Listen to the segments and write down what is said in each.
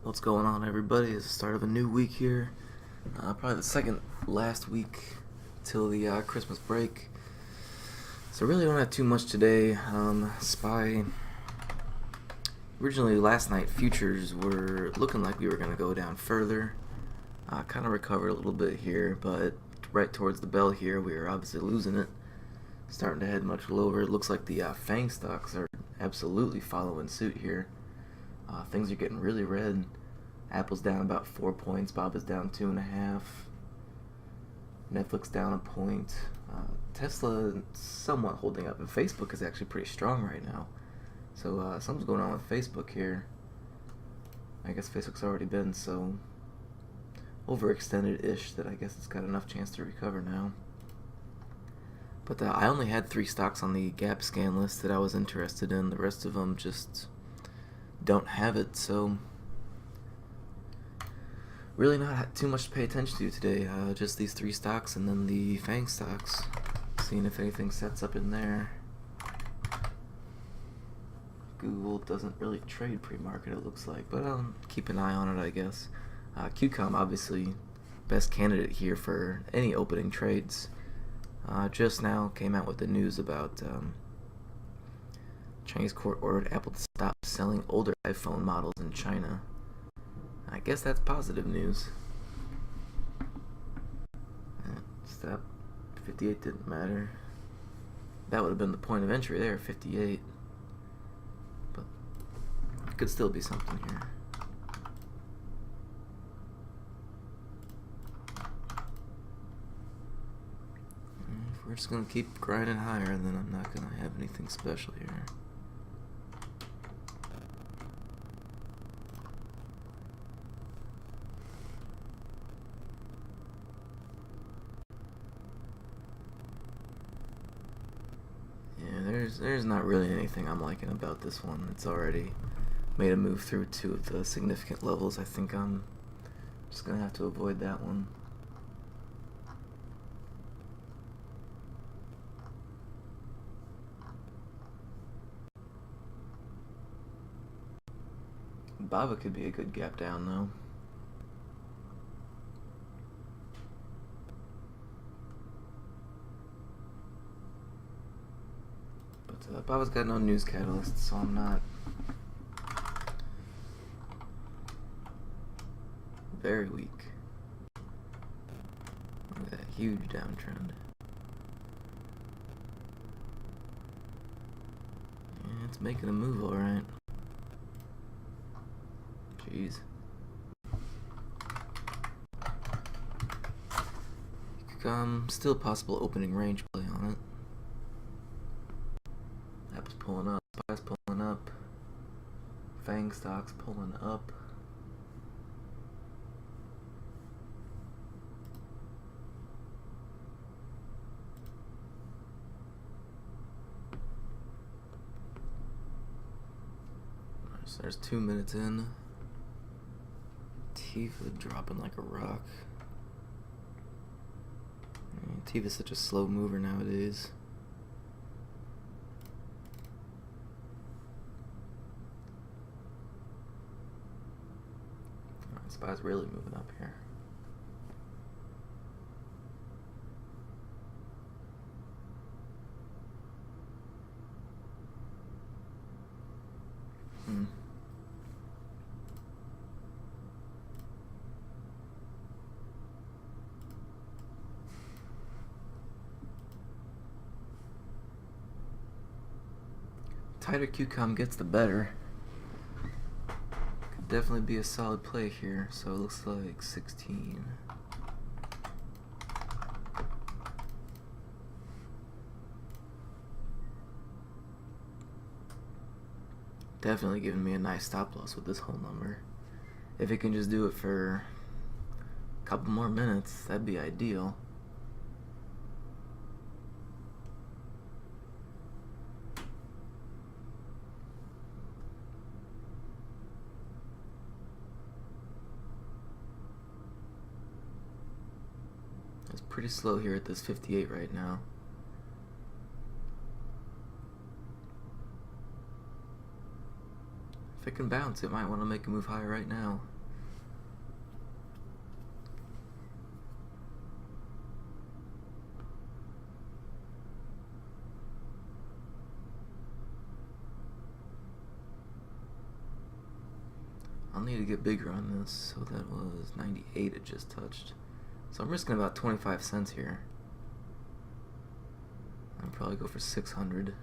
What's going on, everybody? It's the start of a new week here. Probably the second last week till the Christmas break. So really don't have too much today. SPY. Originally last night, futures were looking like we were going to go down further. Kind of recovered a little bit here, but right towards the bell here, we were obviously losing it. Starting to head much lower. It looks like the FANG stocks are absolutely following suit here. Things are getting really red. Apple's down about 4 points. Bob is down 2.5. Netflix down a point. Tesla somewhat holding up, and Facebook is actually pretty strong right now. So something's going on with Facebook here. I guess Facebook's already been so overextended-ish that I guess it's got enough chance to recover now. But I only had 3 stocks on the Gap scan list that I was interested in. The rest of them just don't have it, so really not too much to pay attention to today. Just these 3 stocks and then the FANG stocks. Seeing if anything sets up in there. Google doesn't really trade pre-market, it looks like, but I'll keep an eye on it, I guess. QCOM, obviously, best candidate here for any opening trades. Just now came out with the news about Chinese court ordered Apple to stop selling older iPhone models in China. I guess that's positive news. Stop. 58 didn't matter. That would have been the point of entry there, 58. But it could still be something here. If we're just going to keep grinding higher, then I'm not going to have anything special here. There's not really anything I'm liking about this one. It's already made a move through 2 of the significant levels. I think I'm just gonna have to avoid that one. Baba could be a good gap down though. Baba's got no news catalyst, so I'm not very weak. Look at that huge downtrend. Yeah, it's making a move, alright. Jeez. Still possible opening range play on it. Apple's pulling up, SPY's pulling up, FANG stocks pulling up. So there's 2 minutes in. Tiva dropping like a rock. Tiva's such a slow mover nowadays. SPY's really moving up here. Tighter QCOM gets the better. Could definitely be a solid play here. So it looks like 16. Definitely giving me a nice stop loss with this whole number. If it can just do it for a couple more minutes, that'd be ideal. It's pretty slow here at this 58 right now. If it can bounce, it might want to make a move higher right now. I'll need to get bigger on this. So that was 98 it just touched. So I'm risking about 25 cents here. I'll probably go for 600.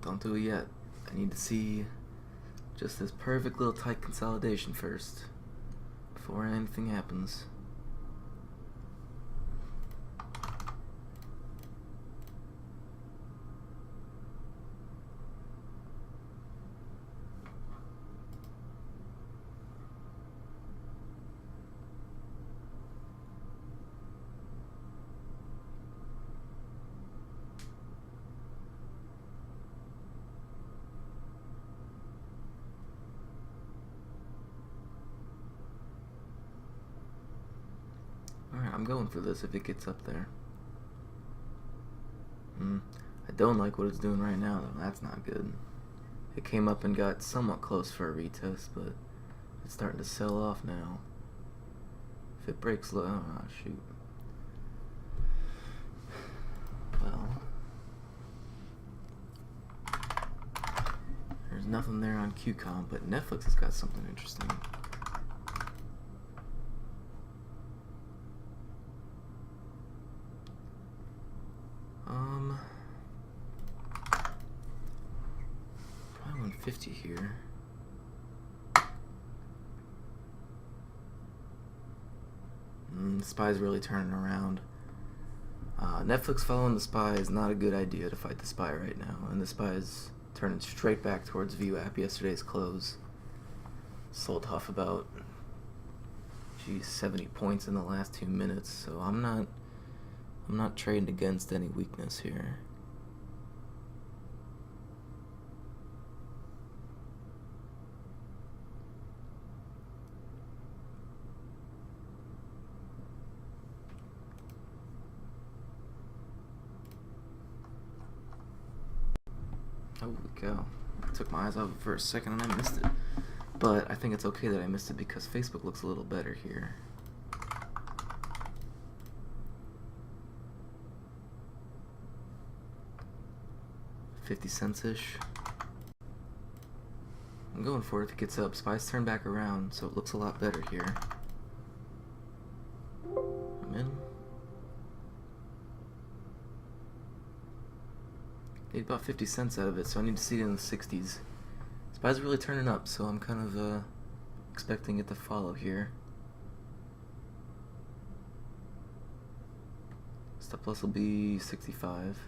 Don't do it yet. I need to see just this perfect little tight consolidation first before anything happens. Alright, I'm going for this if it gets up there. I don't like what it's doing right now, though. That's not good. It came up and got somewhat close for a retest, but it's starting to sell off now. If it breaks low, oh shoot. Well, there's nothing there on QCOM, but Netflix has got something interesting. Probably 150 here. The spy's really turning around. Netflix following the spy is not a good idea to fight the spy right now, and the spy is turning straight back towards View app yesterday's close. Sold off about 70 points in the last 2 minutes, so I'm not trading against any weakness here. Holy cow. I took my eyes off it for a second and I missed it. But I think it's okay that I missed it because Facebook looks a little better here. $0.50-ish. I'm going for it if it gets up. Spy's turned back around, so it looks a lot better here. I'm in. Need about 50 cents out of it, so I need to see it in the 60s. Spy's really turning up, so I'm kind of expecting it to follow here. Stop loss will be 65.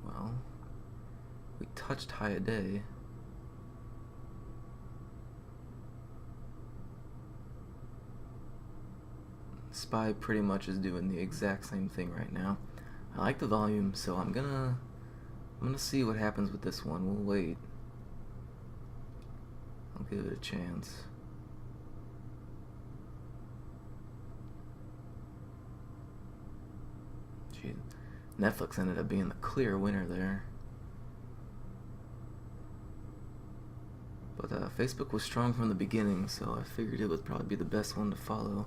Well, we touched high a day. Spy pretty much is doing the exact same thing right now. I like the volume, so I'm gonna see what happens with this one. We'll wait. I'll give it a chance. Gee, Netflix ended up being the clear winner there. But Facebook was strong from the beginning, so I figured it would probably be the best one to follow.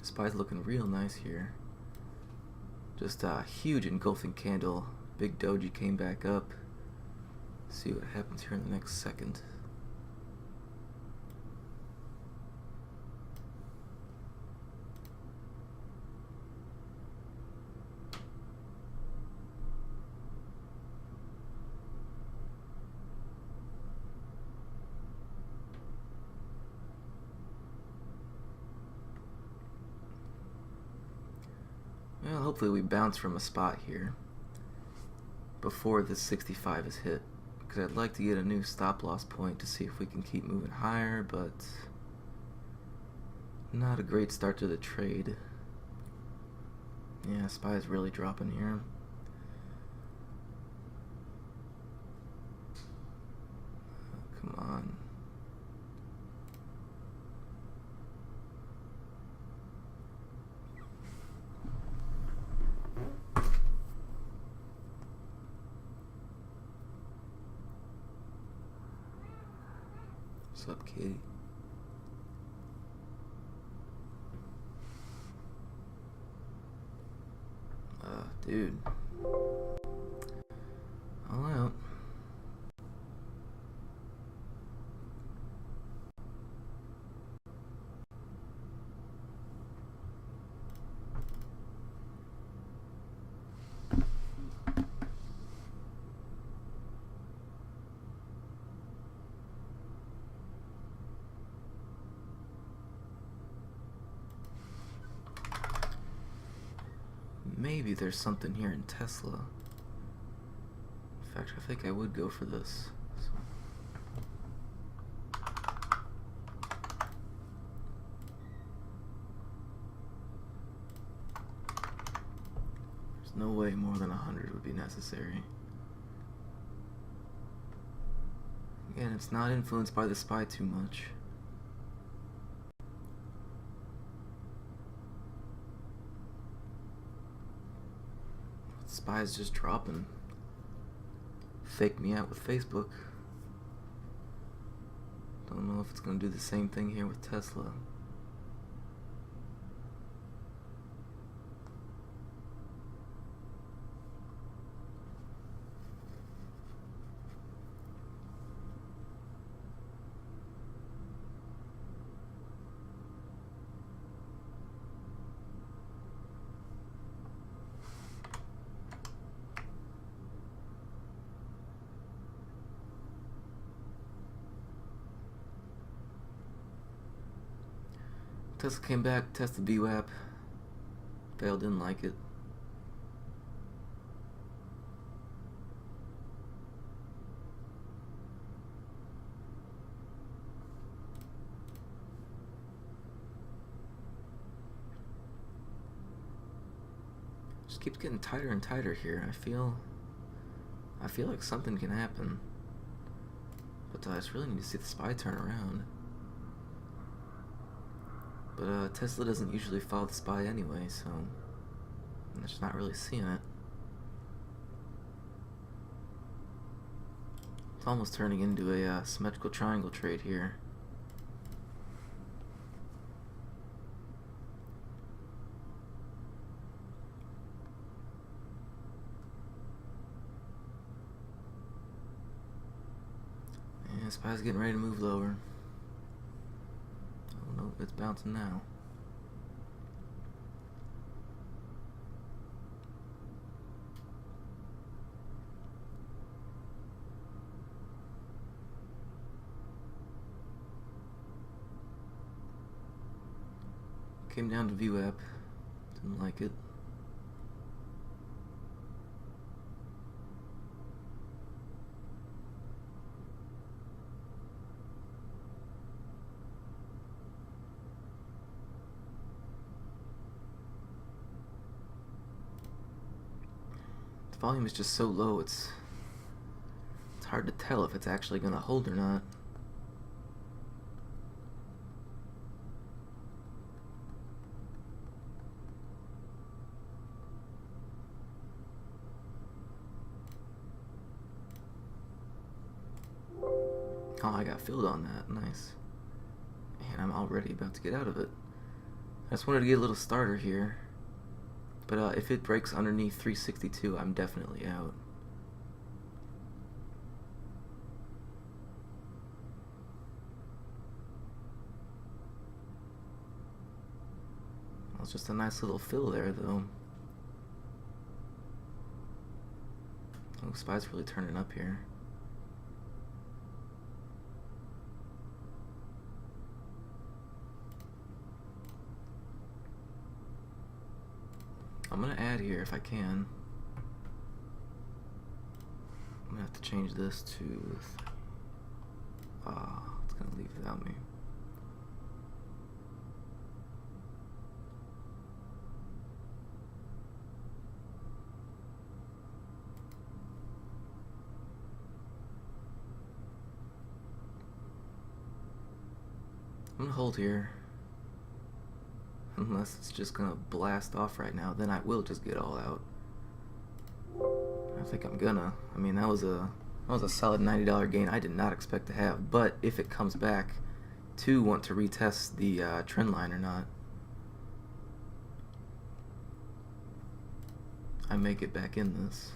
Spy's looking real nice here. Just a huge engulfing candle. Big doji came back up. See what happens here in the next second. Well, hopefully we bounce from a spot here before this 65 is hit, because I'd like to get a new stop loss point to see if we can keep moving higher, but Not a great start to the trade. Yeah, SPY is really dropping here. Oh, come on. What's up, kitty? Dude. All out. Maybe there's something here in Tesla. In fact, I think I would go for this. So. There's no way more than 100 would be necessary. Again, it's not influenced by the SPY too much. SPY is just dropping. Fake me out with Facebook. Don't know if it's going to do the same thing here with Tesla. Tesla came back, tested VWAP, failed, didn't like it. Just keeps getting tighter and tighter here. I feel like something can happen, but I just really need to see the SPY turn around. But Tesla doesn't usually follow the SPY anyway, so I'm just not really seeing it. It's almost turning into a symmetrical triangle trade here. Yeah, SPY's getting ready to move lower. Nope, it's bouncing now. Came down to VWAP. Didn't like it. Volume is just so low, it's hard to tell if it's actually going to hold or not. Oh, I got filled on that. Nice. And I'm already about to get out of it. I just wanted to get a little starter here. But if it breaks underneath 362, I'm definitely out. Well, it's just a nice little fill there, though. Oh, SPY's really turning up here. I'm gonna add here if I can. I'm gonna have to change this to... it's gonna leave without me. I'm gonna hold here. Unless it's just gonna blast off right now, then I will just get all out. I think I'm gonna. I mean, that was a solid $90 gain I did not expect to have. But if it comes back to want to retest the trend line or not, I may get back in this.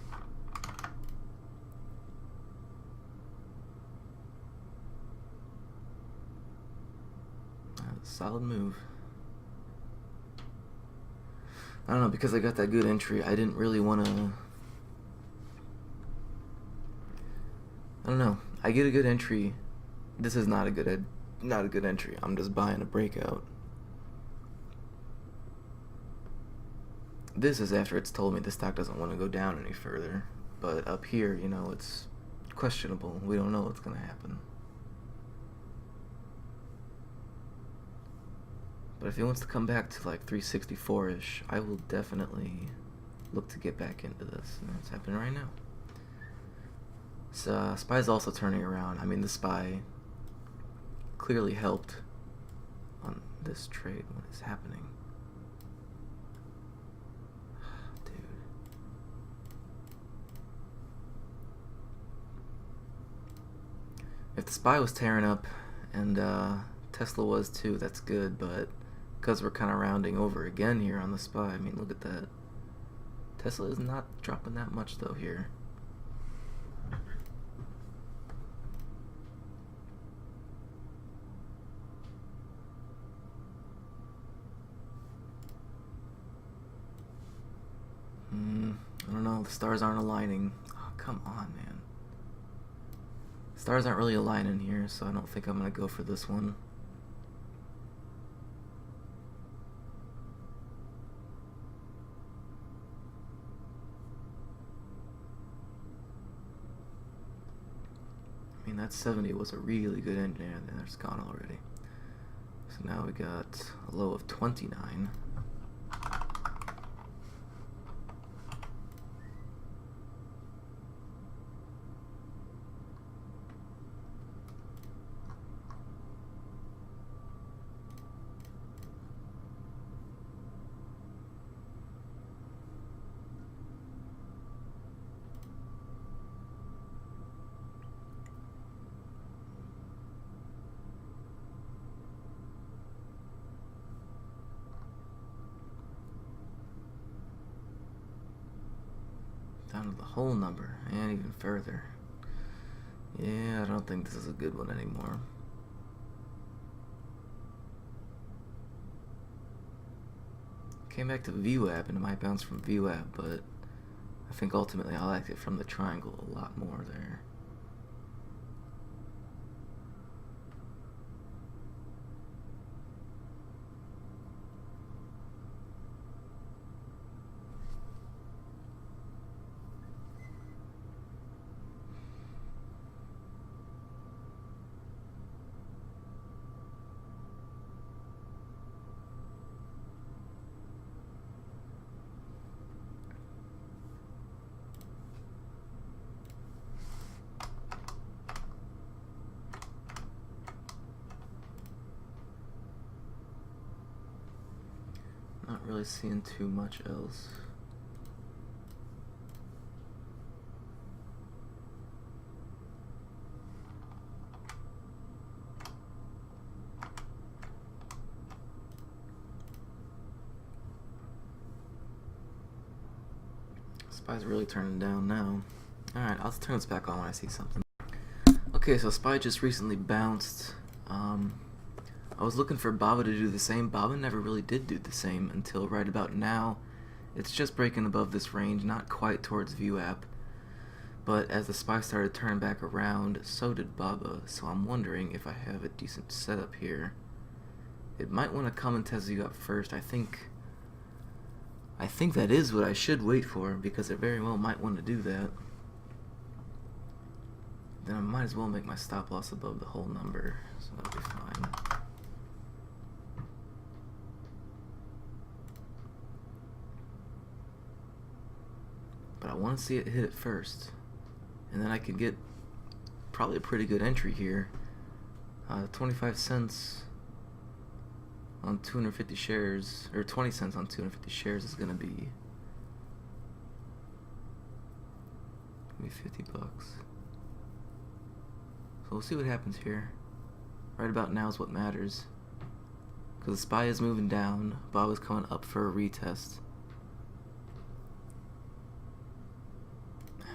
That's a solid move. I don't know, because I got that good entry, I didn't really want to... I don't know. I get a good entry. This is not a good entry. I'm just buying a breakout. This is after it's told me the stock doesn't want to go down any further. But up here, you know, it's questionable. We don't know what's going to happen. But if it wants to come back to like 364-ish, I will definitely look to get back into this. And that's happening right now. So, SPY's also turning around. I mean, the SPY clearly helped on this trade. What is happening? Dude. If the SPY was tearing up, and Tesla was too, that's good, but because we're kind of rounding over again here on the SPY, I mean, look at that. Tesla is not dropping that much, though, here. I don't know, the stars aren't aligning. Oh, come on, man. Stars aren't really aligning here, so I don't think I'm going to go for this one. I mean, that 70 was a really good end there, and it's gone already. So now we got a low of 29. Down to the whole number, and even further. Yeah, I don't think this is a good one anymore. Came back to VWAP, and it might bounce from VWAP, but I think ultimately I liked it from the triangle a lot more there. Not really seeing too much else. SPY's really turning down now. Alright, I'll turn this back on when I see something. Okay, so SPY just recently bounced. I was looking for BABA to do the same. BABA never really did do the same until right about now. It's just breaking above this range, not quite towards VWAP. But as the SPY started turning back around, so did BABA. So I'm wondering if I have a decent setup here. It might want to come and test you up first. I think that is what I should wait for, because it very well might want to do that. Then I might as well make my stop loss above the whole number, so that'll be fine. But I want to see it hit it first, and then I could get probably a pretty good entry here. 25 cents on 250 shares, or 20 cents on 250 shares is gonna be 50 bucks. So we'll see what happens here. Right about now is what matters. Because the SPY is moving down, Bob is coming up for a retest.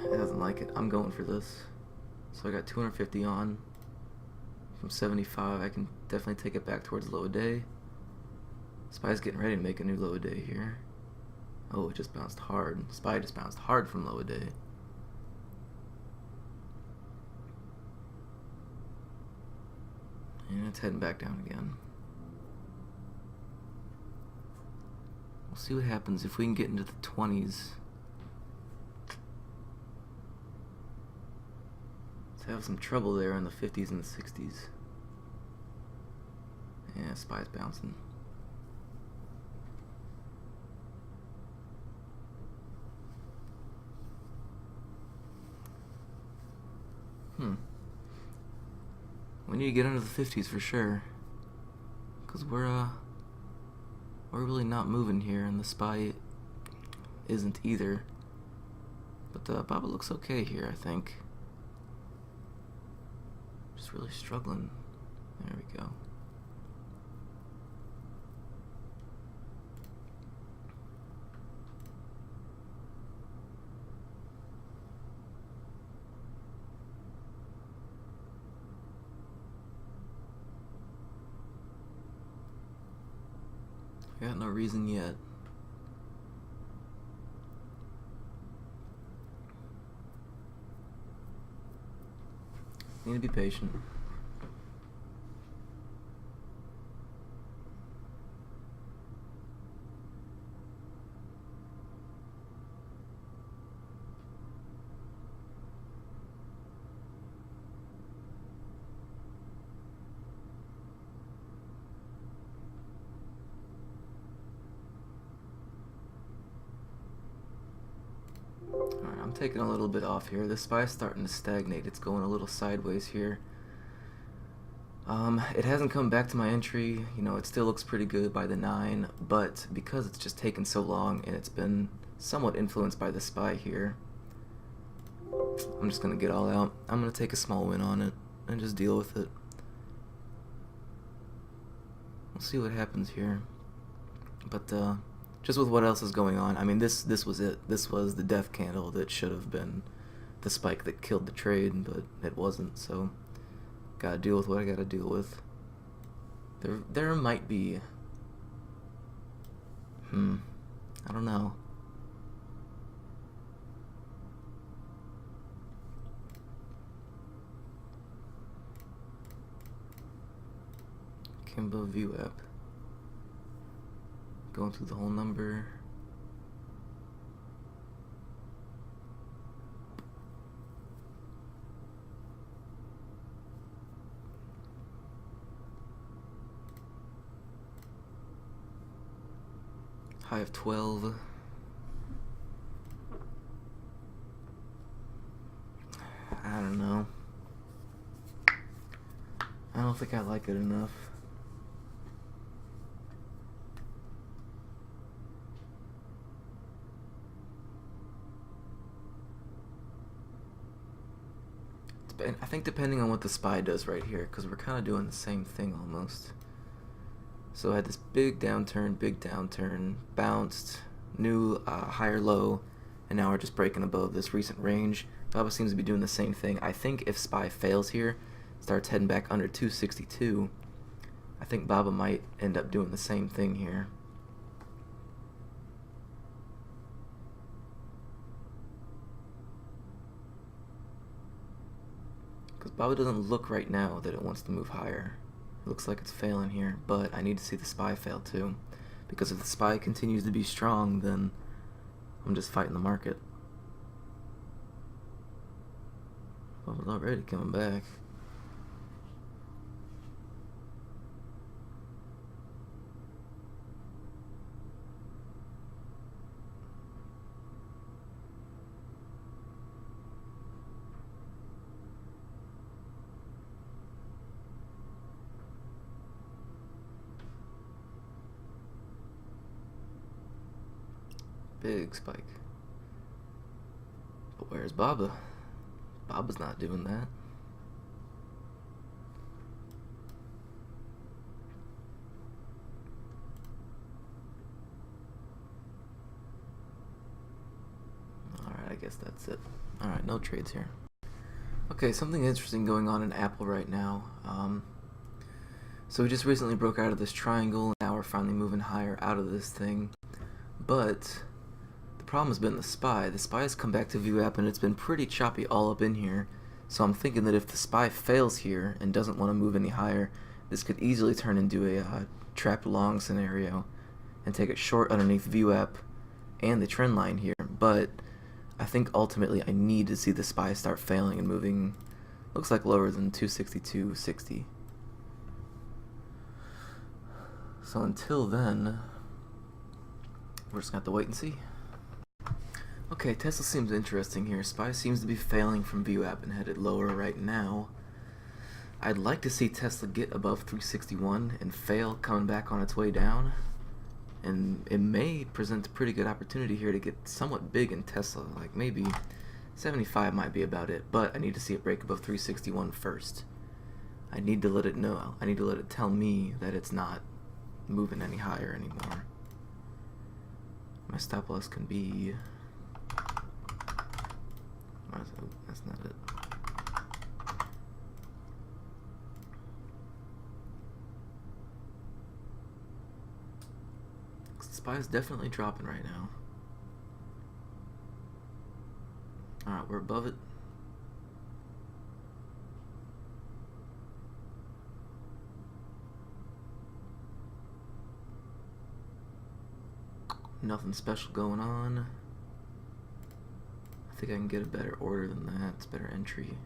It doesn't like it. I'm going for this. So I got 250 on. From 75, I can definitely take it back towards low day. SPY's getting ready to make a new low day here. Oh, it just bounced hard. SPY just bounced hard from low day. And it's heading back down again. We'll see what happens if we can get into the 20s. Let's have some trouble there in the 50s and the 60s. Yeah, SPY's bouncing. We need to get into the 50s for sure. Because we're really not moving here, and the SPY isn't either. But Baba looks okay here, I think. Just really struggling. There we go. Got no reason yet. Need to be patient. Alright, I'm taking a little bit off here. The SPY is starting to stagnate. It's going a little sideways here. It hasn't come back to my entry. You know, it still looks pretty good by the 9, but because it's just taken so long and it's been somewhat influenced by the SPY here, I'm just going to get all out. I'm going to take a small win on it and just deal with it. We'll see what happens here. But, just with what else is going on, I mean, this was it. This was the death candle that should have been the spike that killed the trade, but it wasn't, so gotta deal with what I gotta deal with. There might be... I don't know. Kimbo View app. Going through the whole number. High of 12. I don't know. I don't think I like it enough. I think depending on what the SPY does right here, because we're kind of doing the same thing almost. So I had this big downturn, bounced, new higher low, and now we're just breaking above this recent range. Baba seems to be doing the same thing. I think if SPY fails here, starts heading back under 262, I think Baba might end up doing the same thing here. Because Baba doesn't look right now that it wants to move higher. It looks like it's failing here, but I need to see the SPY fail too. Because if the SPY continues to be strong, then I'm just fighting the market. Baba's already coming back. Big spike. But where's Baba? Baba's not doing that. Alright, I guess that's it. Alright, no trades here. Okay, something interesting going on in Apple right now. So we just recently broke out of this triangle, and now we're finally moving higher out of this thing. But the problem has been the SPY. The SPY has come back to view app, and it's been pretty choppy all up in here. So I'm thinking that if the SPY fails here and doesn't want to move any higher, this could easily turn into a trapped long scenario and take it short underneath view app and the trend line here. But I think ultimately I need to see the SPY start failing and moving, looks like lower than 262.60. So until then, we're just gonna have to wait and see. Okay, Tesla seems interesting here. SPY seems to be failing from view app and headed lower right now. I'd like to see Tesla get above 361 and fail coming back on its way down. And it may present a pretty good opportunity here to get somewhat big in Tesla. Like maybe 75 might be about it, but I need to see it break above 361 first. I need to let it know. I need to let it tell me that it's not moving any higher anymore. My stop loss can be... Oh, that's not it. SPY is definitely dropping right now. Alright, we're above it. Nothing special going on. I think I can get a better order than that. It's better entry.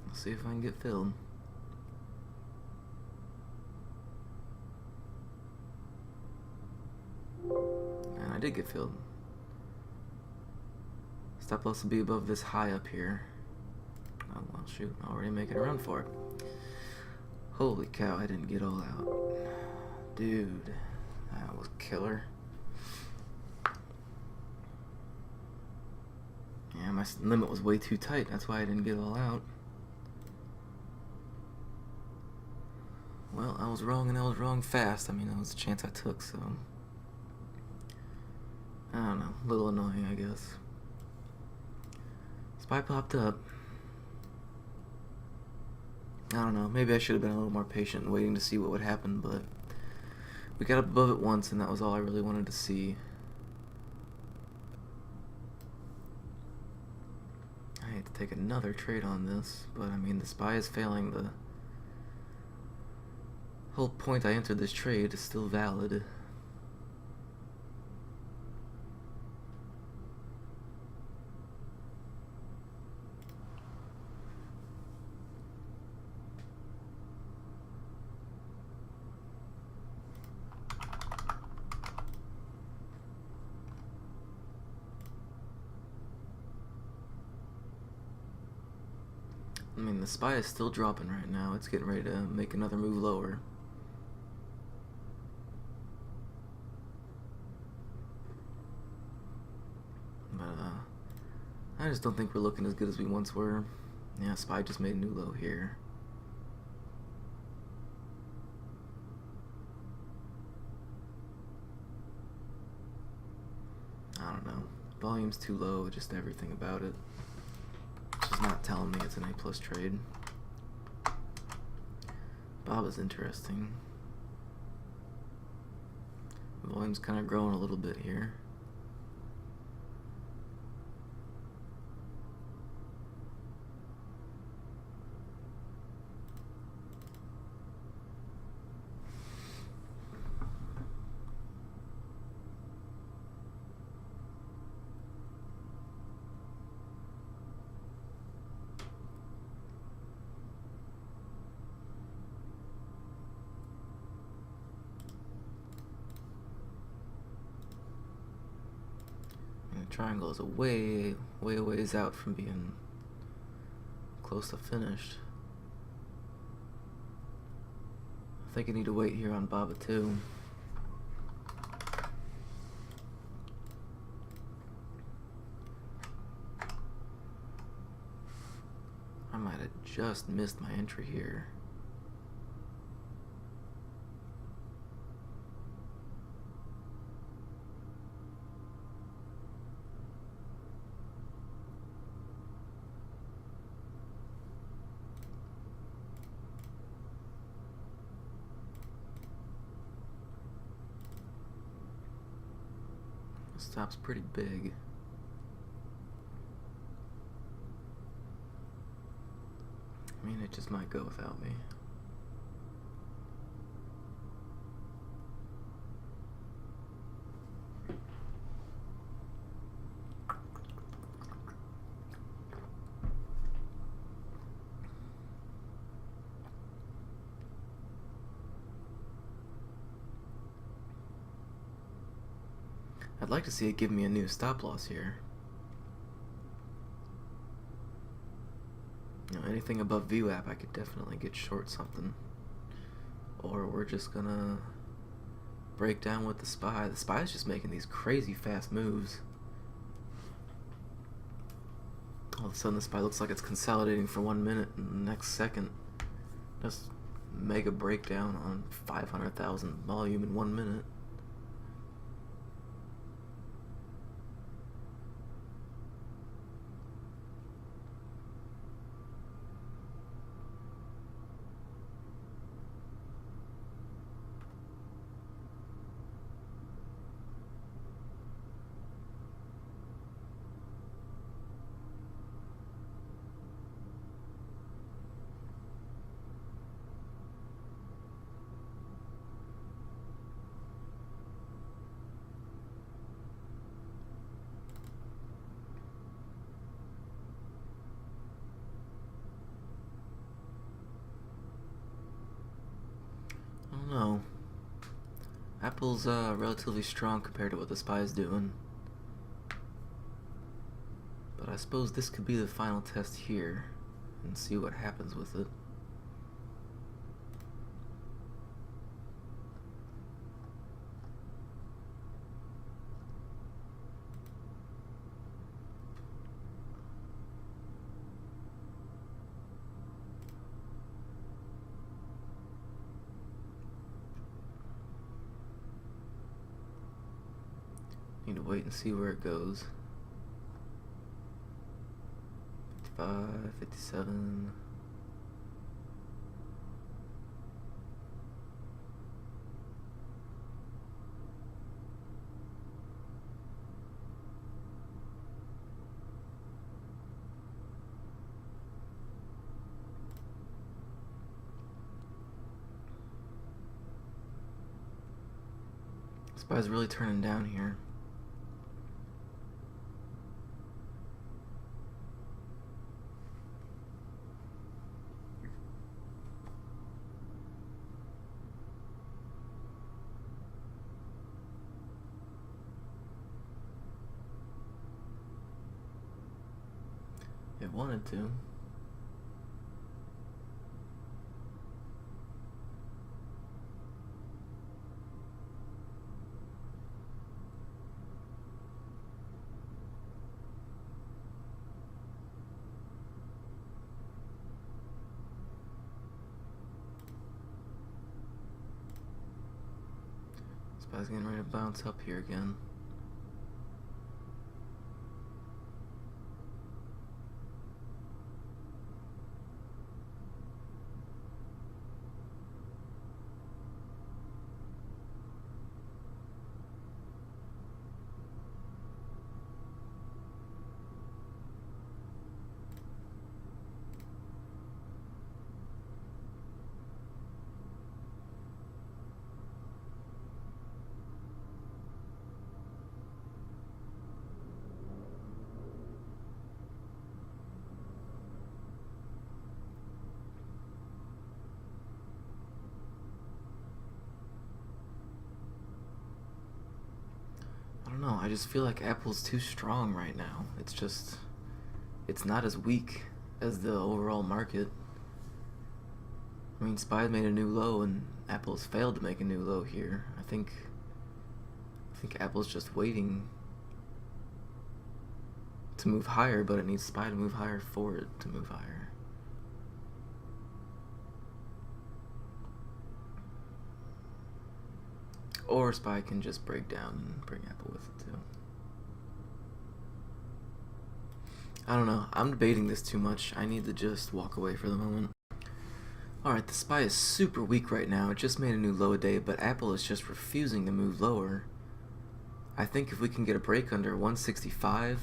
Let's see if I can get filled. And I did get filled. Stop loss will be above this high up here. Oh well, shoot, already making a run for it. Holy cow, I didn't get all out. Dude, that was killer. Yeah, my limit was way too tight, that's why I didn't get all out. Well, I was wrong, and I was wrong fast. I mean, that was a chance I took, so... I don't know, a little annoying, I guess. SPY popped up. I don't know, maybe I should have been a little more patient and waiting to see what would happen, but... we got up above it once, and that was all I really wanted to see. I hate to take another trade on this, but I mean, the SPY is failing. The whole point I entered this trade is still valid. I mean, the SPY is still dropping right now. It's getting ready to make another move lower. But, I just don't think we're looking as good as we once were. Yeah, SPY just made a new low here. I don't know. Volume's too low, just everything about it. It's not telling me it's an A+ trade. Baba's interesting. Volume's kind of growing a little bit here. Triangle is a way a ways out from being close to finished. I think I need to wait here on Baba too. I might have just missed my entry here. Stop's pretty big. I mean, it just might go without me. I'd like to see it give me a new stop loss here. You know, anything above VWAP I could definitely get short something. Or we're just gonna break down with the SPY. The SPY is just making these crazy fast moves. All of a sudden the SPY looks like it's consolidating for 1 minute, and the next second just mega breakdown on 500,000 volume in 1 minute. No. Apple's relatively strong compared to what the SPY is doing. But I suppose this could be the final test here and see what happens with it. Need to wait and see where it goes. 55, 57. SPY's really turning down here. It wanted to. SPY's getting ready to bounce up here again. know, I just feel like Apple's too strong right now. It's not as weak as the overall market. I mean, SPY made a new low and Apple's failed to make a new low here. I think Apple's just waiting to move higher, but it needs SPY to move higher for it to move higher. Or SPY can just break down and bring Apple with it too. I don't know. I'm debating this too much. I need to just walk away for the moment. Alright, the SPY is super weak right now. It just made a new low day, but Apple is just refusing to move lower. I think if we can get a break under 165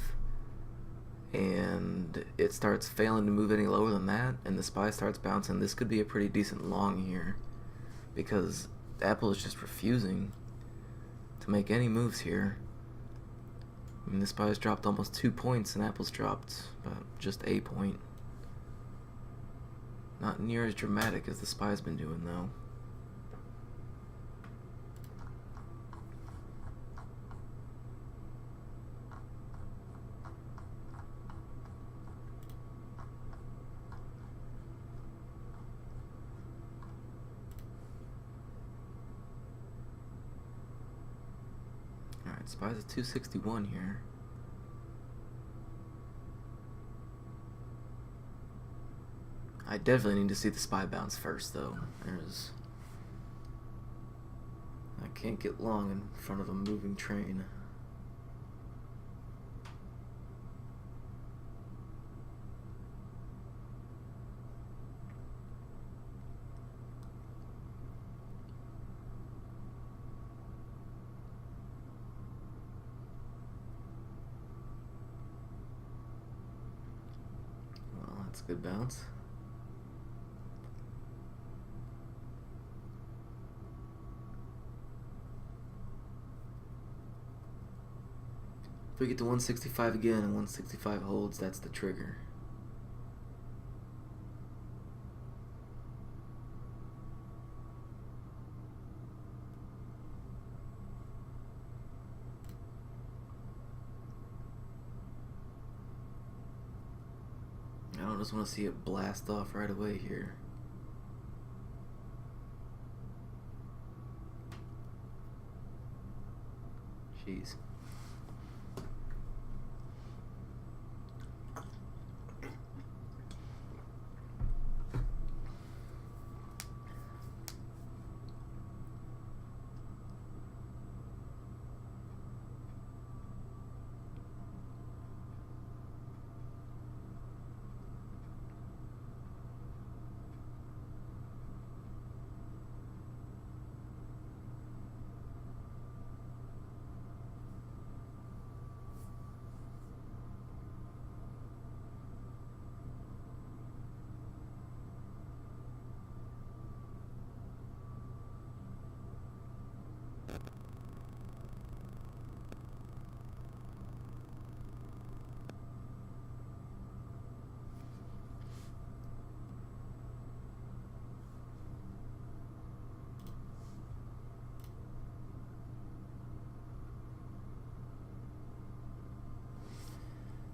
and it starts failing to move any lower than that and the SPY starts bouncing, this could be a pretty decent long here, because Apple is just refusing to make any moves here. I mean, the SPY has dropped almost 2 points and Apple's dropped about just a point. Not near as dramatic as the SPY's been doing though. Alright, SPY's at 261 here. I definitely need to see the SPY bounce first though. I can't get long in front of a moving train. Well, that's a good bounce. If we get to 165 again and 165 holds, that's the trigger. I don't just want to see it blast off right away here. Jeez.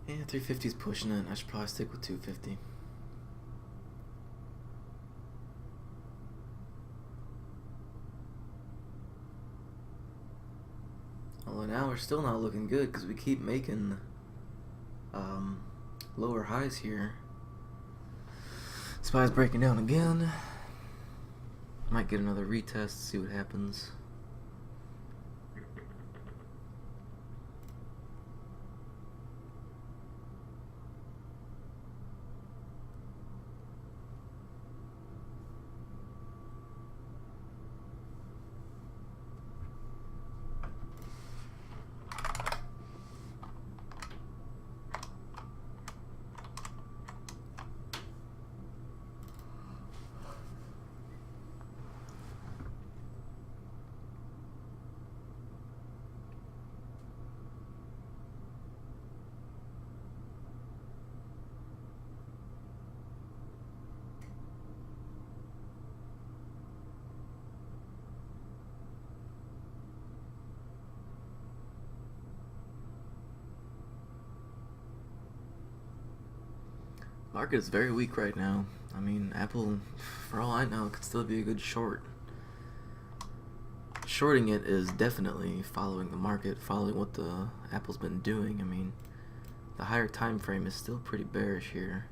Yeah, 350's pushing it. I should probably stick with 250. Although now we're still not looking good because we keep making lower highs here. SPY's breaking down again. Might get another retest, see what happens. Market is very weak right now. I mean, Apple, for all I know, could still be a good short. Shorting it is definitely following the market, following what the Apple's been doing. I mean, the higher time frame is still pretty bearish here.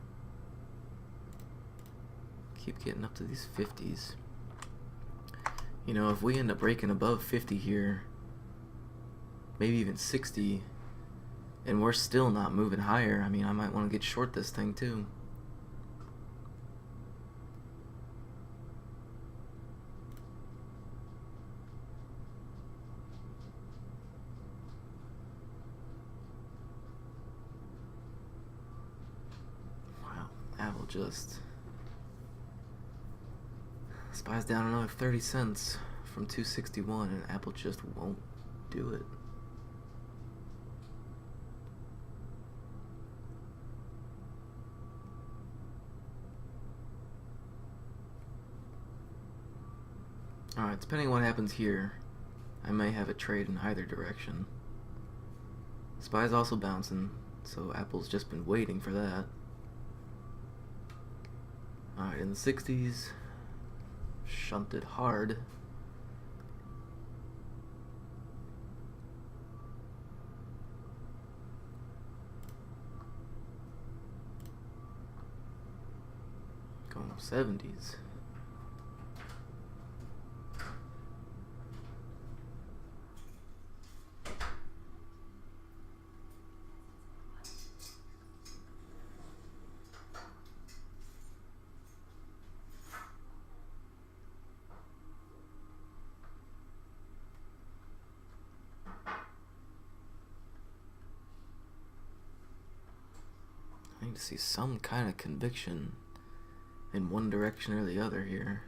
Keep getting up to these 50s. You know, if we end up breaking above 50 here, maybe even 60, and we're still not moving higher, I mean, I might want to get short this thing too. Wow, Apple just SPY's down another 30 cents from 261, and Apple just won't do it. Alright, depending on what happens here, I may have a trade in either direction. SPY's also bouncing, so Apple's just been waiting for that. Alright, in the 60s, shunted hard. Going up 70s. I need to see some kind of conviction in one direction or the other here.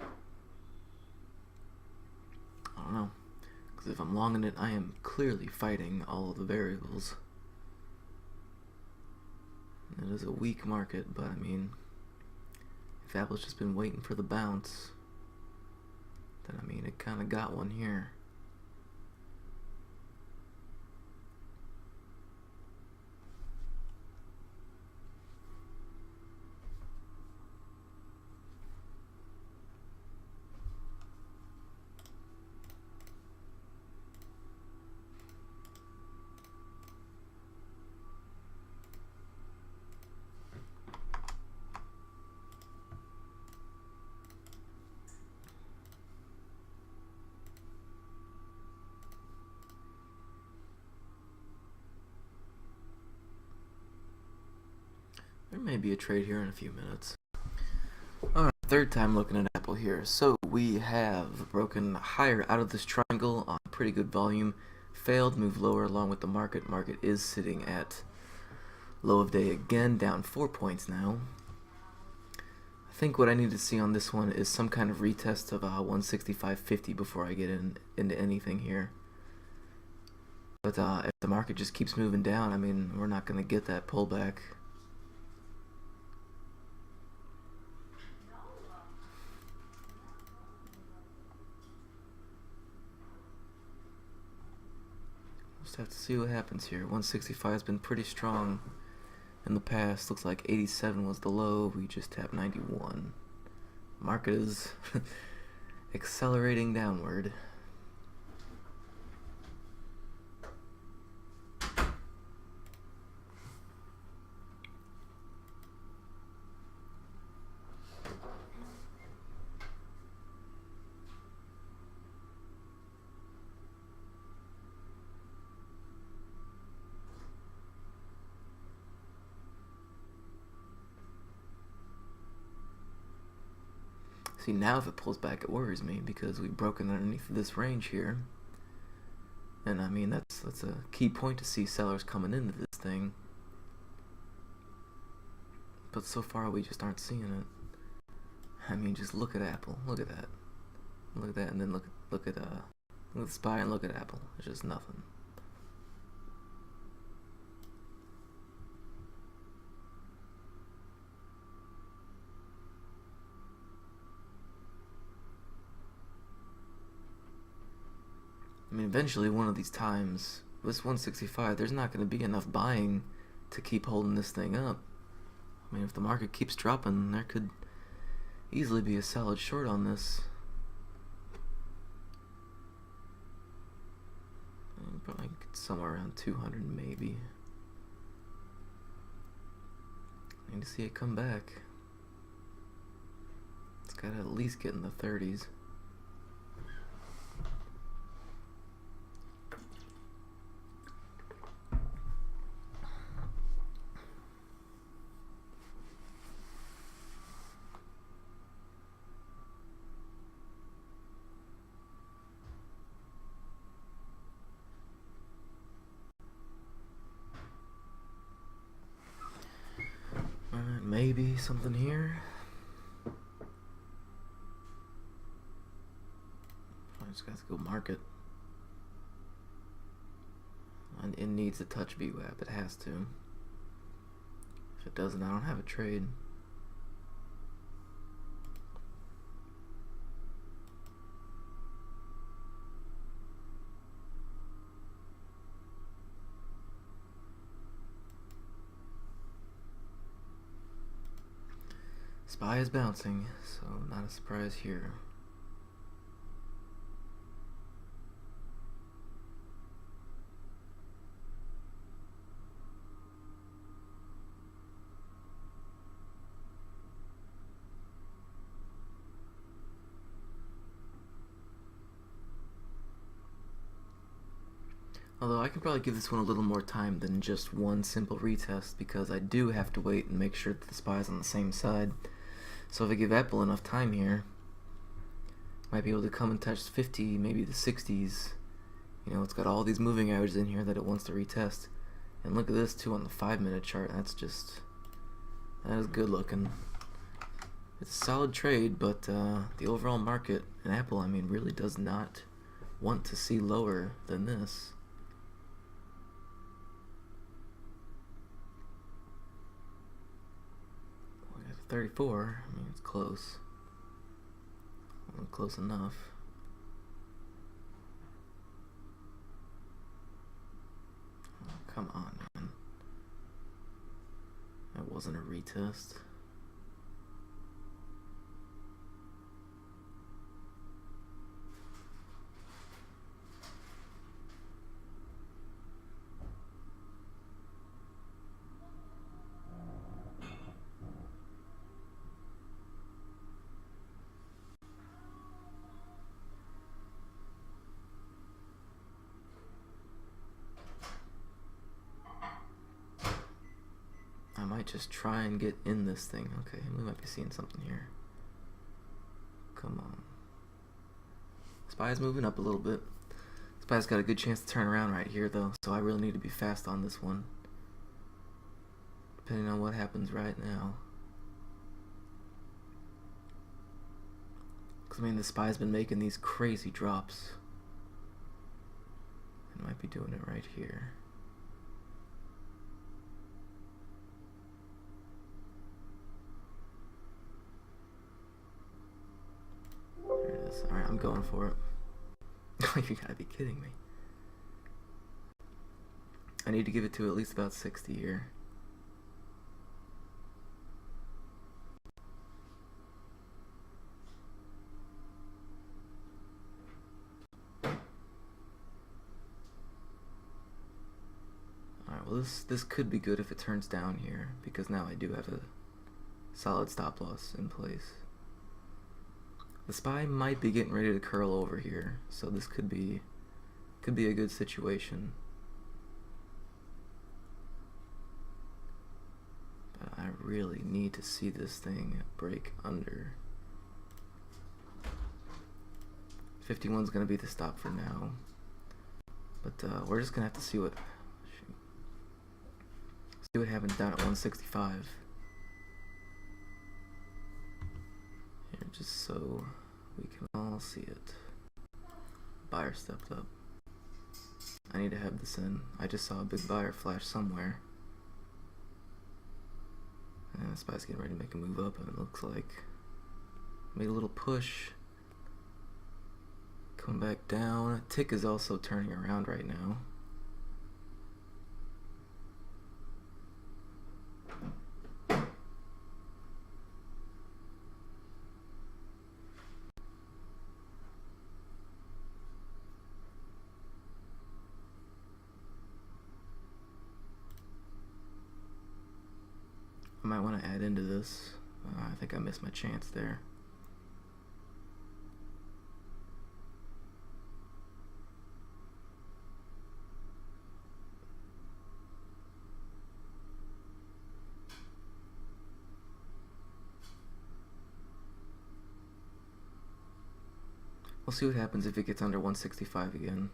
I don't know, because if I'm long in it, I am clearly fighting all of the variables. It is a weak market, but I mean, if Apple's just been waiting for the bounce, then I mean, it kind of got one here. There may be a trade here in a few minutes. Alright, third time looking at Apple here. So we have broken higher out of this triangle on pretty good volume. Failed, move lower along with the market. Market is sitting at low of day again, down 4 points now. I think what I need to see on this one is some kind of retest of 165.50 before I get into anything here. But if the market just keeps moving down, I mean, we're not going to get that pullback. Just have to see what happens here. 165 has been pretty strong in the past. Looks like 87 was the low. We just tapped 91. Market is accelerating downward. See, now if it pulls back, it worries me because we've broken underneath this range here. And I mean, that's a key point to see sellers coming into this thing. But so far, we just aren't seeing it. I mean, just look at Apple. Look at that. Look at that, and then look at SPY and look at Apple. It's just nothing. I mean, eventually one of these times, this 165, there's not going to be enough buying to keep holding this thing up. I mean, if the market keeps dropping, there could easily be a solid short on this. Probably somewhere around 200 maybe. I need to see it come back. It's got to at least get in the 30s. Maybe something here. I just got to go mark it. And it needs to touch VWAP. It has to. If it doesn't, I don't have a trade. SPY is bouncing, so not a surprise here. Although I can probably give this one a little more time than just one simple retest, because I do have to wait and make sure that the SPY is on the same side. So if I give Apple enough time here, might be able to come and touch 50, maybe the 60s. You know, it's got all these moving averages in here that it wants to retest. And look at this too on the 5-minute chart. That is good looking. It's a solid trade, but the overall market in Apple, I mean, really does not want to see lower than this. 34, I mean, it's close. Well, close enough. Oh, come on, man. That wasn't a retest. I might just try and get in this thing. Okay, we might be seeing something here. Come on. SPY's moving up a little bit. SPY's got a good chance to turn around right here though, so I really need to be fast on this one. Depending on what happens right now. Because I mean, the SPY's been making these crazy drops. It might be doing it right here. Alright, I'm going for it. You gotta be kidding me. I need to give it to at least about 60 here. Alright, well this could be good if it turns down here, because now I do have a solid stop loss in place. The SPY might be getting ready to curl over here, so this could be a good situation. But I really need to see this thing break under. 51's gonna be the stop for now. But we're just gonna have to see what happens down at 165. Here, just so we can all see it. Buyer stepped up. I need to have this in. I just saw a big buyer flash somewhere. And the SPY's getting ready to make a move up, and it looks like made a little push. Coming back down. Tick is also turning around right now. I might want to add into this. I think I missed my chance there. We'll see what happens if it gets under 165 again.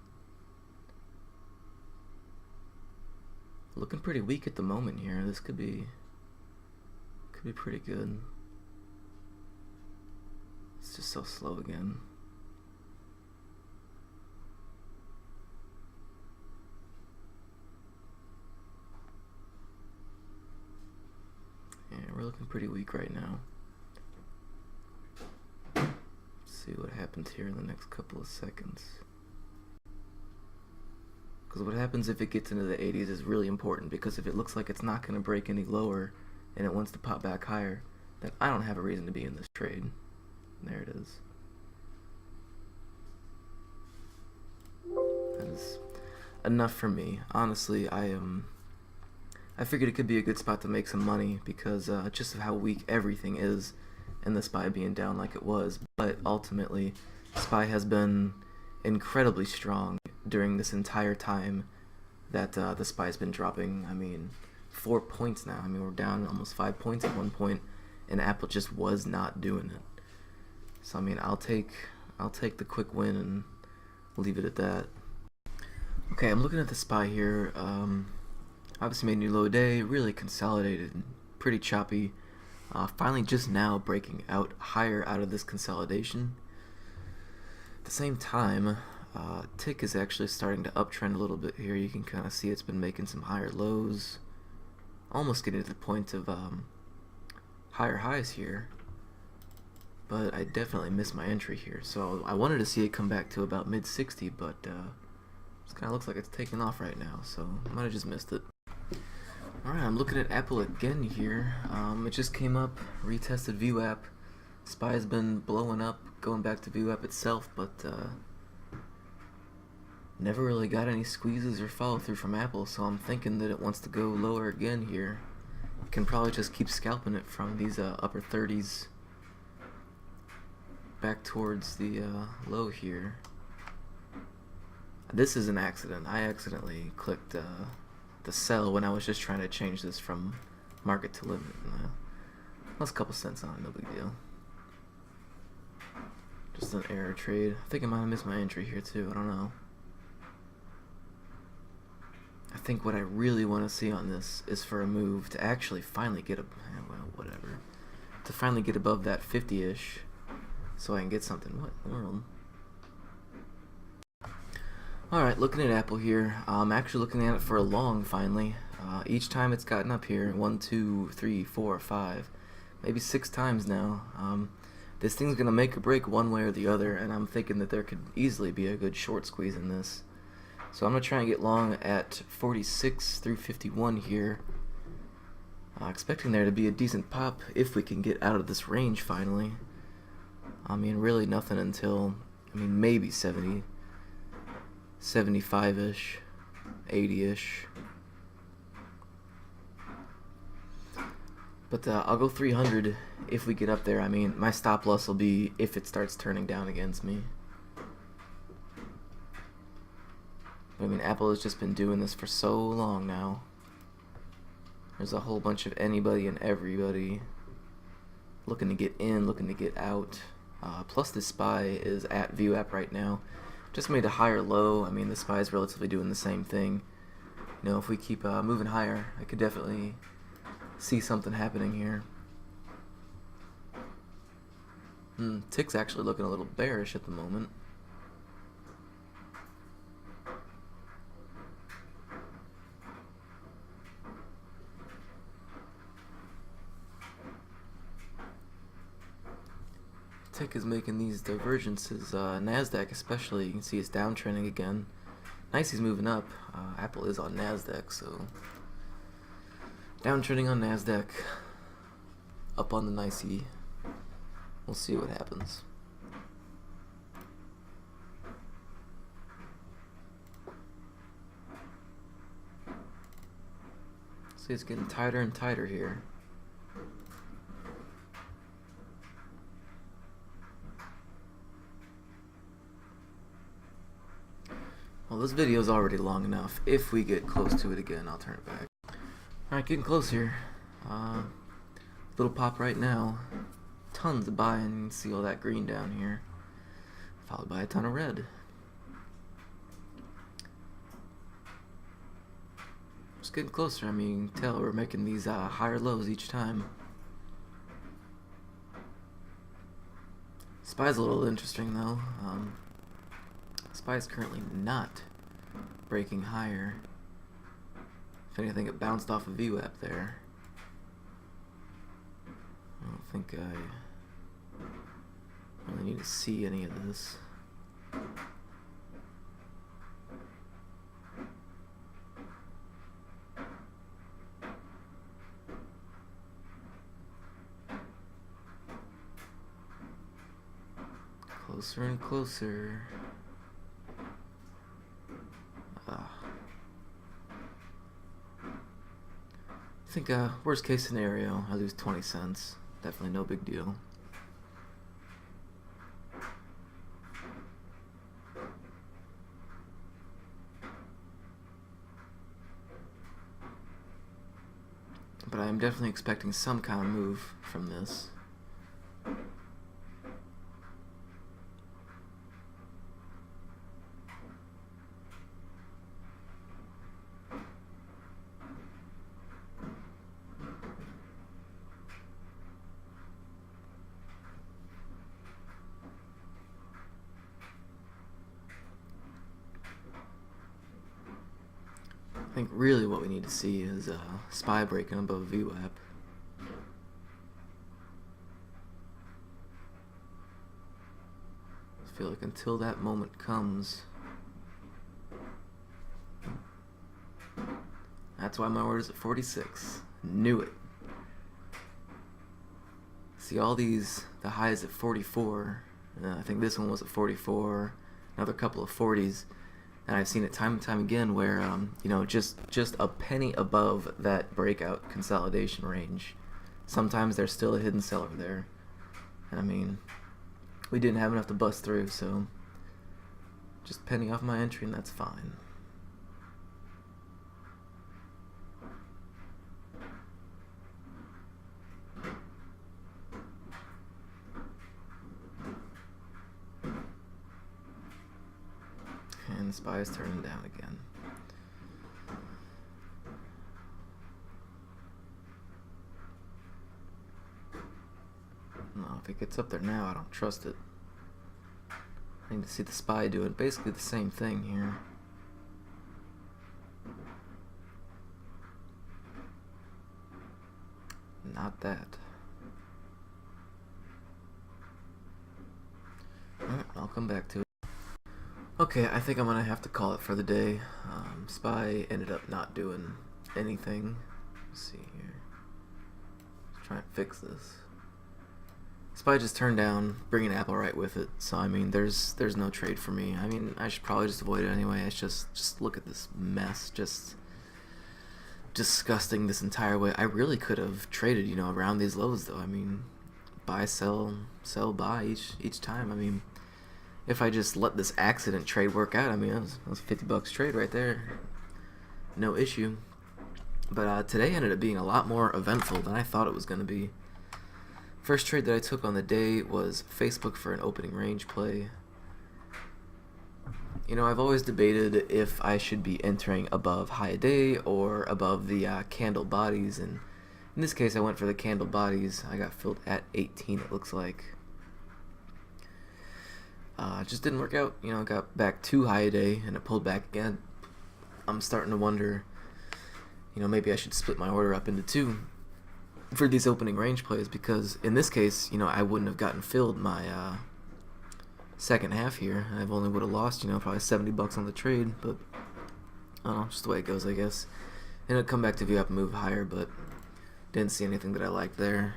Looking pretty weak at the moment here. This could be pretty good. It's just so slow again. Yeah, we're looking pretty weak right now. Let's see what happens here in the next couple of seconds. Because what happens if it gets into the 80s is really important, because if it looks like it's not going to break any lower and it wants to pop back higher, then I don't have a reason to be in this trade. There it is. That is enough for me. Honestly, I figured it could be a good spot to make some money because just of how weak everything is, and the SPY being down like it was. But ultimately, SPY has been incredibly strong during this entire time that the SPY has been dropping. I mean, 4 points now. I mean, we're down almost 5 points at one point, and Apple just was not doing it. So I mean, I'll take the quick win and leave it at that. Okay, I'm looking at the SPY here. Obviously made a new low day, really consolidated, pretty choppy. Finally just now breaking out higher out of this consolidation. At the same time, tick is actually starting to uptrend a little bit here. You can kind of see it's been making some higher lows, almost getting to the point of higher highs here. But I definitely missed my entry here, so I wanted to see it come back to about mid 60, but it kind of looks like it's taking off right now, so I might have just missed it. Alright, I'm looking at Apple again here. It just came up, retested VWAP. SPY has been blowing up, going back to VWAP itself, but never really got any squeezes or follow through from Apple, so I'm thinking that it wants to go lower again here. Can probably just keep scalping it from these upper 30s back towards the low here. This is an accident. I accidentally clicked the sell when I was just trying to change this from market to limit. Lost a couple cents on it, no big deal. Just an error trade. I think I might have missed my entry here too, I don't know. I think what I really want to see on this is for a move to actually finally get to finally get above that 50-ish so I can get something. What in the world? Alright, looking at Apple here. I'm actually looking at it for a long finally. Each time it's gotten up here, 1, 2, 3, 4, 5, maybe 6 times now. This thing's gonna make or break one way or the other, and I'm thinking that there could easily be a good short squeeze in this. So I'm gonna try and get long at 46 through 51 here. Expecting there to be a decent pop if we can get out of this range finally. I mean, really nothing until, maybe 70. 75-ish, 80-ish. But I'll go 300 if we get up there. I mean, my stop loss will be if it starts turning down against me. But, I mean, Apple has just been doing this for so long now. There's a whole bunch of anybody and everybody looking to get in, looking to get out. Plus the SPY is at VWAP right now. Just made a higher low. I mean, the SPY is relatively doing the same thing. You know, if we keep moving higher, I could definitely see something happening here. Tick's actually looking a little bearish at the moment. Tick is making these divergences. Nasdaq especially, you can see it's downtrending again. Nice, he's moving up. Apple is on Nasdaq, so downtrending on Nasdaq, up on the NYSE. We'll see what happens. See, it's getting tighter and tighter here. Well, this video is already long enough. If we get close to it again, I'll turn it back. Alright, getting close here. Little pop right now. Tons of buying. You can see all that green down here. Followed by a ton of red. Just getting closer. I mean, you can tell we're making these higher lows each time. SPY's a little interesting though. SPY is currently not breaking higher. If anything, it bounced off a VWAP there. I don't think I really need to see any of this. Closer and closer. I think worst case scenario, I lose 20 cents. Definitely no big deal. But I am definitely expecting some kind of move from this. I think really what we need to see is SPY breaking above VWAP. I feel like until that moment comes, that's why my order's at 46. Knew it. See all these, the highs at 44. I think this one was at 44. Another couple of 40s. And I've seen it time and time again where, you know, just a penny above that breakout consolidation range. Sometimes there's still a hidden seller there. And I mean, we didn't have enough to bust through, so just penny off my entry and that's fine. And the SPY is turning down again. No, if it gets up there now, I don't trust it. I need to see the SPY doing basically the same thing here. Not that. Alright, I'll come back to it. Okay, I think I'm gonna have to call it for the day. SPY ended up not doing anything. Let's see here. Let's try and fix this. SPY just turned down, bringing Apple right with it. So I mean, there's no trade for me. I mean, I should probably just avoid it anyway. It's just look at this mess. Just disgusting this entire way. I really could have traded, you know, around these lows though. I mean, buy, sell, buy each time. I mean, if I just let this accident trade work out, I mean, that was $50 trade right there. No issue. But today ended up being a lot more eventful than I thought it was going to be. First trade that I took on the day was Facebook for an opening range play. You know, I've always debated if I should be entering above high a day or above the candle bodies, and in this case I went for the candle bodies. I got filled at 18, it looks like. It just didn't work out. You know, got back too high a day and it pulled back again. I'm starting to wonder, you know, maybe I should split my order up into two. for these opening range plays, because in this case, you know, I wouldn't have gotten filled my second half here. I only would have lost, you know, probably $70 on the trade, but I don't know, just the way it goes, I guess. And it'll come back to view up and move higher, but didn't see anything that I liked there.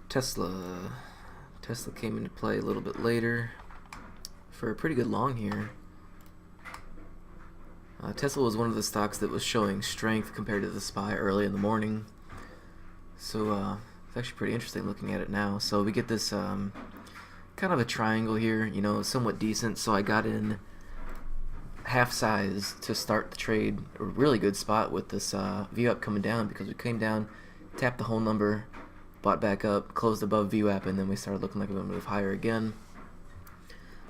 Tesla came into play a little bit later for a pretty good long here. Tesla was one of the stocks that was showing strength compared to the SPY early in the morning. So it's actually pretty interesting looking at it now. So we get this kind of a triangle here, you know, somewhat decent. So I got in half size to start the trade. A really good spot with this view up coming down, because we came down, tapped the whole number, bought back up, closed above VWAP, and then we started looking like we were going to move higher again.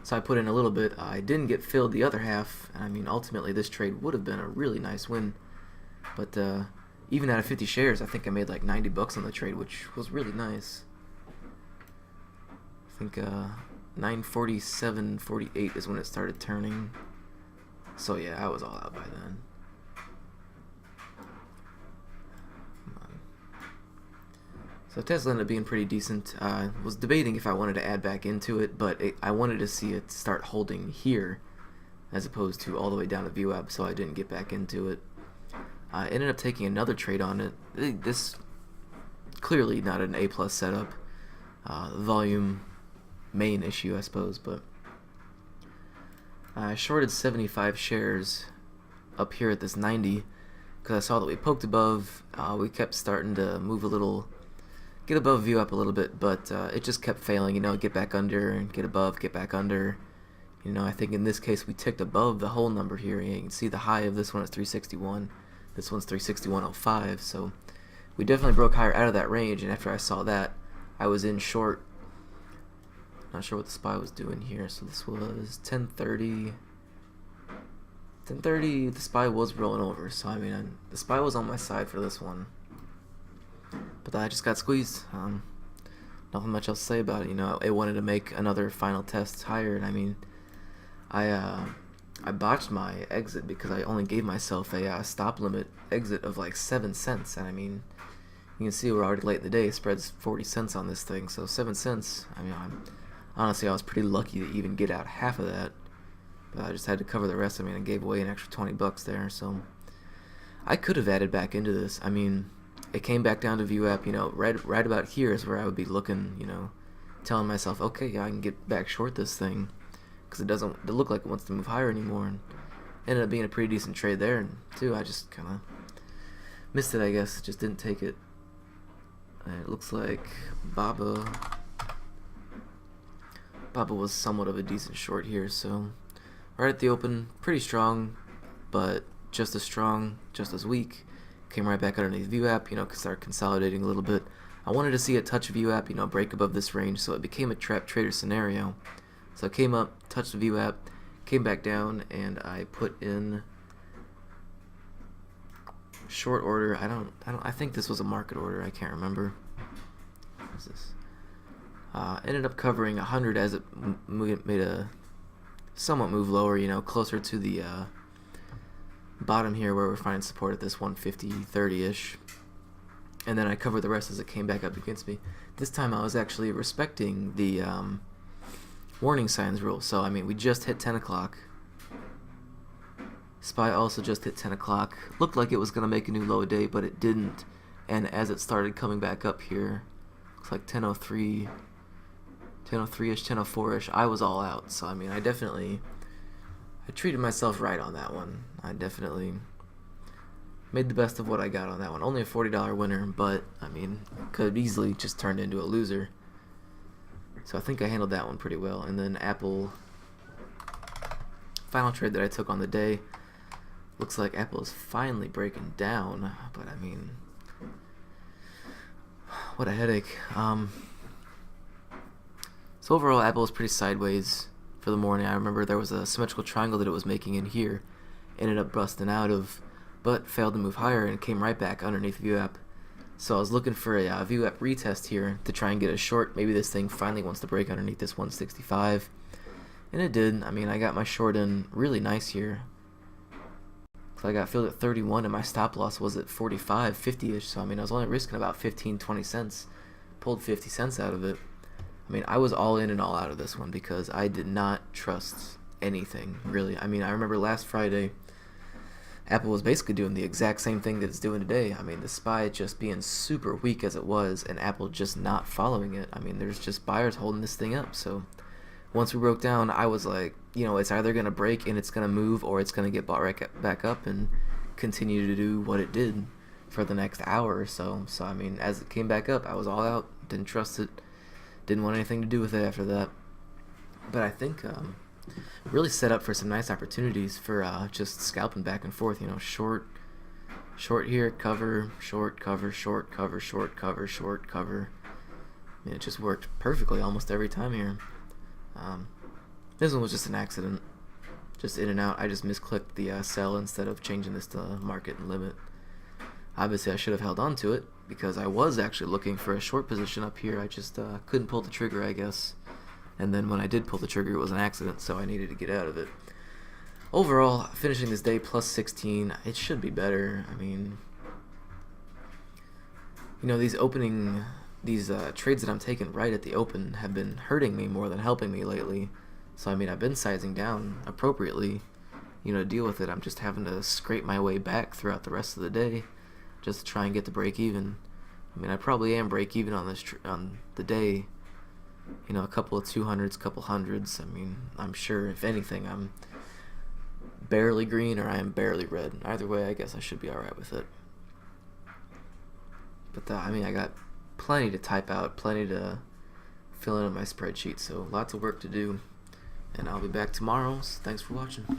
So I put in a little bit. I didn't get filled the other half. I mean, ultimately this trade would have been a really nice win. But even out of 50 shares, I think I made like $90 on the trade, which was really nice. I think 947.48 is when it started turning. So yeah, I was all out by then. So Tesla ended up being pretty decent. Was debating if I wanted to add back into it, but I wanted to see it start holding here as opposed to all the way down to VWAP, so I didn't get back into it. I ended up taking another trade on it. This clearly not an A+ setup. Volume main issue, I suppose, but I shorted 75 shares up here at this 90 because I saw that we poked above. We kept starting to move a little, get above view up a little bit, but it just kept failing, you know, get back under and get above, get back under. You know, I think in this case we ticked above the whole number here. You can see the high of this one is 361. This one's 361.05, so we definitely broke higher out of that range, and after I saw that, I was in short. Not sure what the SPY was doing here, so this was 10:30. 10:30, the SPY was rolling over, so I mean, the SPY was on my side for this one. But I just got squeezed. Nothing much else to say about it. You know, it wanted to make another final test higher, and I mean, I botched my exit because I only gave myself a stop limit exit of like 7 cents, and I mean, you can see we're already late in the day. Spread's 40 cents on this thing, so 7 cents. I mean, honestly, I was pretty lucky to even get out half of that, but I just had to cover the rest. I mean, I gave away an extra $20 there, so I could have added back into this. I mean, it came back down to VWAP, you know, right about here is where I would be looking, you know, telling myself, okay, yeah, I can get back short this thing, because it doesn't look like it wants to move higher anymore, and ended up being a pretty decent trade there, and too, I just kind of missed it, I guess, just didn't take it. And it looks like Baba was somewhat of a decent short here, so right at the open, pretty strong, but just as strong, just as weak. Came right back underneath VWAP, you know, started consolidating a little bit. I wanted to see it touch VWAP, you know, break above this range, so it became a trap trader scenario. So I came up, touched the VWAP, came back down, and I put in short order. I think this was a market order. I can't remember. What was this? Ended up covering 100 as it made a somewhat move lower, you know, closer to the bottom here where we're finding support at this 150.30-ish. And then I covered the rest as it came back up against me. This time I was actually respecting the warning signs rule. So, I mean, we just hit 10 o'clock. SPY also just hit 10 o'clock. Looked like it was going to make a new low a day, but it didn't. And as it started coming back up here, looks like 10:03, 10:03-ish, 10:04-ish, I was all out. So, I mean, I treated myself right on that one. I definitely made the best of what I got on that one. Only a $40 winner, but, I mean, could have easily just turned into a loser. So I think I handled that one pretty well. And then Apple, final trade that I took on the day, looks like Apple is finally breaking down, but I mean, what a headache. So overall, Apple is pretty sideways for the morning. I remember there was a symmetrical triangle that it was making in here, ended up busting out of, but failed to move higher and came right back underneath VWAP. So I was looking for a VWAP retest here to try and get a short. Maybe this thing finally wants to break underneath this 165, and it did. I mean, I got my short in really nice here. So I got filled at 31 and my stop loss was at 45, 50-ish. So I mean, I was only risking about 15, 20 cents. Pulled 50 cents out of it. I mean, I was all in and all out of this one because I did not trust anything, really. I mean, I remember last Friday, Apple was basically doing the exact same thing that it's doing today. I mean, the SPY just being super weak as it was, and Apple just not following it. I mean, there's just buyers holding this thing up. So once we broke down, I was like, you know, it's either going to break and it's going to move, or it's going to get bought right back up and continue to do what it did for the next hour or so. So, I mean, as it came back up, I was all out. Didn't trust it. Didn't want anything to do with it after that. But I think really set up for some nice opportunities for just scalping back and forth. You know, short here, cover, short, cover, short, cover, short, cover, short, cover. I mean, it just worked perfectly almost every time here. This one was just an accident. Just in and out. I just misclicked the sell instead of changing this to market and limit. Obviously, I should have held on to it because I was actually looking for a short position up here. I just couldn't pull the trigger, I guess. And then when I did pull the trigger, it was an accident, so I needed to get out of it. Overall, finishing this day plus 16, it should be better. I mean, you know, these trades that I'm taking right at the open have been hurting me more than helping me lately. So, I mean, I've been sizing down appropriately, you know, to deal with it. I'm just having to scrape my way back throughout the rest of the day just to try and get to break even. I mean, I probably am break even on this on the day. You know, a couple of 200s, couple hundreds. I mean, I'm sure if anything, I'm barely green or I am barely red. Either way, I guess I should be alright with it. But I mean, I got plenty to type out, plenty to fill in on my spreadsheet, so lots of work to do. And I'll be back tomorrow. So thanks for watching.